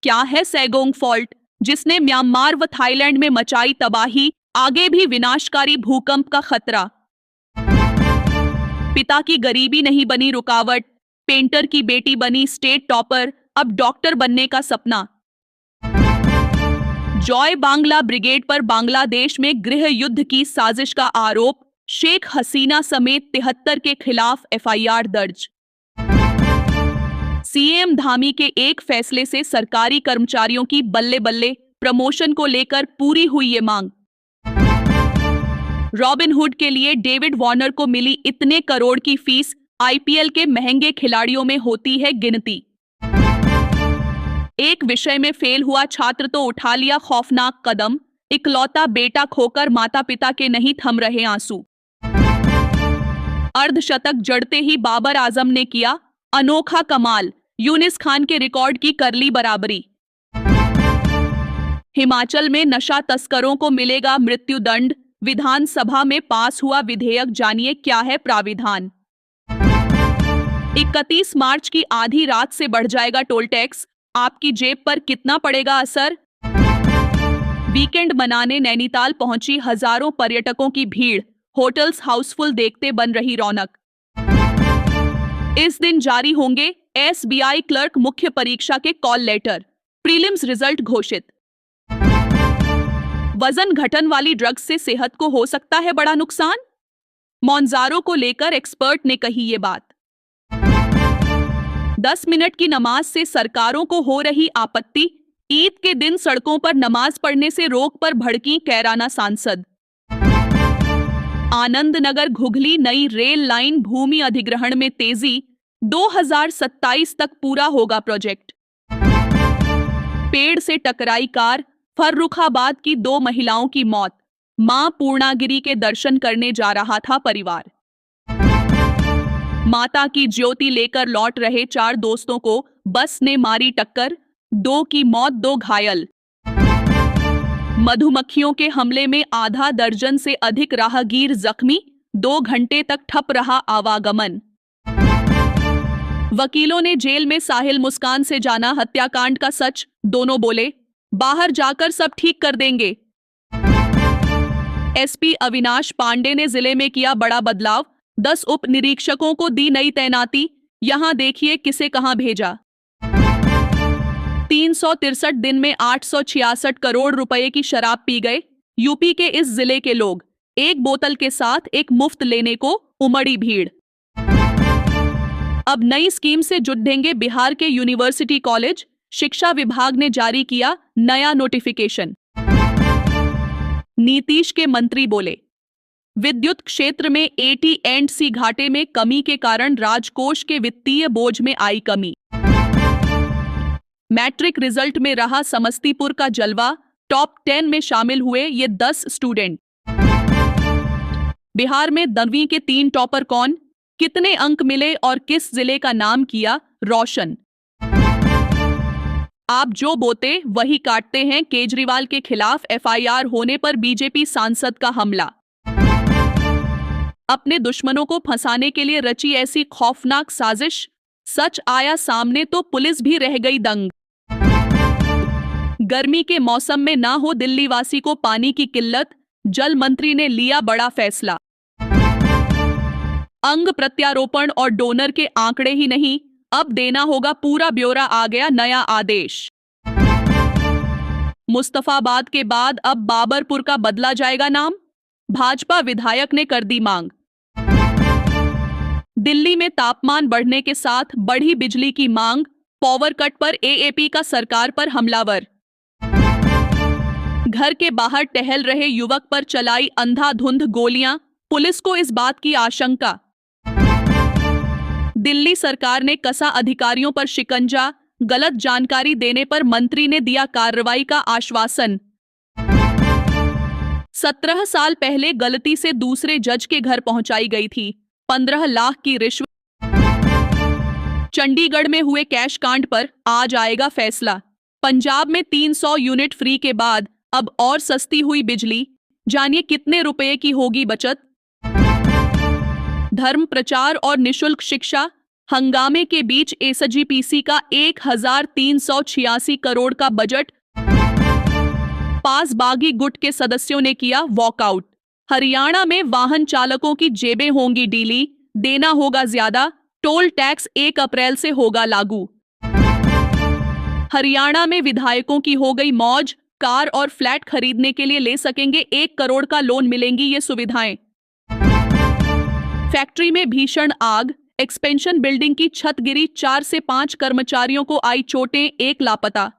क्या है सैगोंग फॉल्ट, जिसने म्यांमार व थाईलैंड में मचाई तबाही, आगे भी विनाशकारी भूकंप का खतरा। पिता की गरीबी नहीं बनी रुकावट, पेंटर की बेटी बनी स्टेट टॉपर, अब डॉक्टर बनने का सपना। जॉय बांग्ला ब्रिगेड पर बांग्लादेश में गृह युद्ध की साजिश का आरोप, शेख हसीना समेत 73 के खिलाफ एफआईआर दर्ज। सीएम धामी के एक फैसले से सरकारी कर्मचारियों की बल्ले बल्ले, प्रमोशन को लेकर पूरी हुई ये मांग। रॉबिनहुड के लिए डेविड वार्नर को मिली इतने करोड़ की फीस, आईपीएल के महंगे खिलाड़ियों में होती है गिनती। एक विषय में फेल हुआ छात्र तो उठा लिया खौफनाक कदम, इकलौता बेटा खोकर माता पिता के नहीं थम रहे आंसू। अर्धशतक जड़ते ही बाबर आजम ने किया अनोखा कमाल, यूनिस खान के रिकॉर्ड की कर ली बराबरी। हिमाचल में नशा तस्करों को मिलेगा मृत्युदंड, विधानसभा में पास हुआ विधेयक, जानिए क्या है प्राविधान। 31 मार्च की आधी रात से बढ़ जाएगा टोल टैक्स, आपकी जेब पर कितना पड़ेगा असर। वीकेंड मनाने नैनीताल पहुंची हजारों पर्यटकों की भीड़, होटल्स हाउसफुल देखते बन रही रौनक। इस दिन जारी होंगे एसबीआई क्लर्क मुख्य परीक्षा के कॉल लेटर, प्रीलिम्स रिजल्ट घोषित। वजन घटन वाली ड्रग्स से सेहत को हो सकता है बड़ा नुकसान, मौनजारों को लेकर एक्सपर्ट ने कही ये बात। 10 मिनट की नमाज से सरकारों को हो रही आपत्ति, ईद के दिन सड़कों पर नमाज पढ़ने से रोक पर भड़की कैराना सांसद। आनंद नगर घुघली नई रेल लाइन भूमि अधिग्रहण में तेजी, 2027 तक पूरा होगा प्रोजेक्ट। पेड़ से टकराई कार, फर्रुखाबाद की 2 महिलाओं की मौत, मां पूर्णागिरी के दर्शन करने जा रहा था परिवार। माता की ज्योति लेकर लौट रहे 4 दोस्तों को बस ने मारी टक्कर, 2 की मौत 2 घायल। मधुमक्खियों के हमले में आधा दर्जन से अधिक राहगीर जख्मी, 2 घंटे तक ठप रहा आवागमन। वकीलों ने जेल में साहिल मुस्कान से जाना हत्याकांड का सच, दोनों बोले बाहर जाकर सब ठीक कर देंगे। एसपी अविनाश पांडे ने जिले में किया बड़ा बदलाव, 10 उप निरीक्षकों को दी नई तैनाती, यहां देखिए किसे कहां भेजा। 363 दिन में 866 करोड़ रुपए की शराब पी गए यूपी के इस जिले के लोग, एक बोतल के साथ एक मुफ्त लेने को उमड़ी भीड़। अब नई स्कीम से जुटेंगे बिहार के यूनिवर्सिटी कॉलेज, शिक्षा विभाग ने जारी किया नया नोटिफिकेशन। नीतीश के मंत्री बोले विद्युत क्षेत्र में AT&C घाटे में कमी के कारण राजकोष के वित्तीय बोझ में आई कमी। मैट्रिक रिजल्ट में रहा समस्तीपुर का जलवा, टॉप 10 में शामिल हुए ये 10 स्टूडेंट। बिहार में 10वीं के 3 टॉपर कौन, कितने अंक मिले और किस जिले का नाम किया रोशन। आप जो बोते वही काटते हैं, केजरीवाल के खिलाफ एफआईआर होने पर बीजेपी सांसद का हमला। अपने दुश्मनों को फंसाने के लिए रची ऐसी खौफनाक साजिश, सच आया सामने तो पुलिस भी रह गई दंग। गर्मी के मौसम में ना हो दिल्ली वासी को पानी की किल्लत, जल मंत्री ने लिया बड़ा फैसला। अंग प्रत्यारोपण और डोनर के आंकड़े ही नहीं, अब देना होगा पूरा ब्यौरा, आ गया नया आदेश। मुस्तफाबाद के बाद अब बाबरपुर का बदला जाएगा नाम, भाजपा विधायक ने कर दी मांग। दिल्ली में तापमान बढ़ने के साथ बढ़ी बिजली की मांग, पावर कट पर एएपी का सरकार पर हमलावर। घर के बाहर टहल रहे युवक पर चलाई अंधाधुंध गोलियां, पुलिस को इस बात की आशंका। दिल्ली सरकार ने कसा अधिकारियों पर शिकंजा, गलत जानकारी देने पर मंत्री ने दिया कार्रवाई का आश्वासन। 17 साल पहले गलती से दूसरे जज के घर पहुंचाई गई थी 15 लाख की रिश्वत। चंडीगढ़ में हुए कैश कांड पर आज आएगा फैसला। पंजाब में 300 यूनिट फ्री के बाद अब और सस्ती हुई बिजली, जानिए कितने रुपए की होगी बचत। धर्म प्रचार और निशुल्क शिक्षा, हंगामे के बीच एसजीपीसी का 1386 करोड़ का बजट पास, बागी गुट के सदस्यों ने किया वॉकआउट। हरियाणा में वाहन चालकों की जेबें होंगी डीली, देना होगा ज्यादा, टोल टैक्स 1 अप्रैल से होगा लागू। हरियाणा में विधायकों की हो गई मौज, कार और फ्लैट खरीदने के लिए ले सकेंगे 1 करोड़ का लोन, मिलेंगी ये सुविधाएं। फैक्ट्री में भीषण आग, एक्सपेंशन बिल्डिंग की छत गिरी, 4 से 5 कर्मचारियों को आई चोटें, 1 लापता।